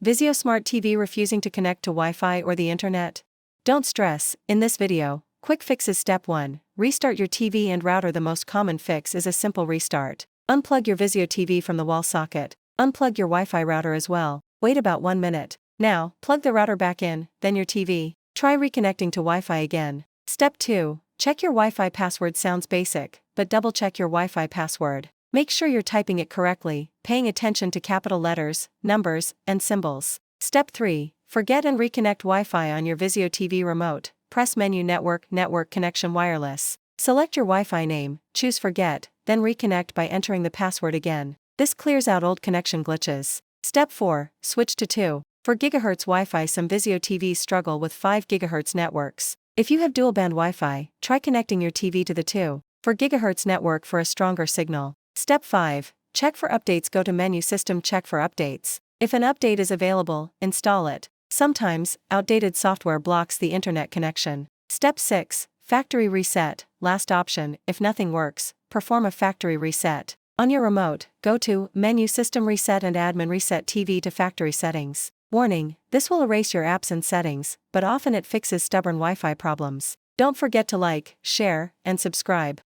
Vizio Smart TV refusing to connect to Wi-Fi or the internet? Don't stress, in this video, quick fixes. Step 1. Restart your TV and router. The most common fix is a simple restart. Unplug your Vizio TV from the wall socket. Unplug your Wi-Fi router as well. Wait about 1 minute. Now, plug the router back in, then your TV. Try reconnecting to Wi-Fi again. Step 2. Check your Wi-Fi password. Sounds basic, but double-check your Wi-Fi password. Make sure you're typing it correctly, paying attention to capital letters, numbers, and symbols. Step 3. Forget and reconnect Wi-Fi on your Vizio TV remote. Press menu Network Connection Wireless. Select your Wi-Fi name, choose Forget, then reconnect by entering the password again. This clears out old connection glitches. Step 4. Switch to 2. 4 GHz Wi-Fi. Some Vizio TVs struggle with 5 GHz networks. If you have dual-band Wi-Fi, try connecting your TV to the 2. 4 GHz network for a stronger signal. Step 5. Check for updates. Go to Menu System. Check for updates. If an update is available, install it. Sometimes, outdated software blocks the internet connection. Step 6. Factory reset. Last option. If nothing works, perform a factory reset. On your remote, go to Menu System Reset and Admin. Reset TV to factory settings. Warning: this will erase your apps and settings, but often it fixes stubborn Wi-Fi problems. Don't forget to like, share, and subscribe.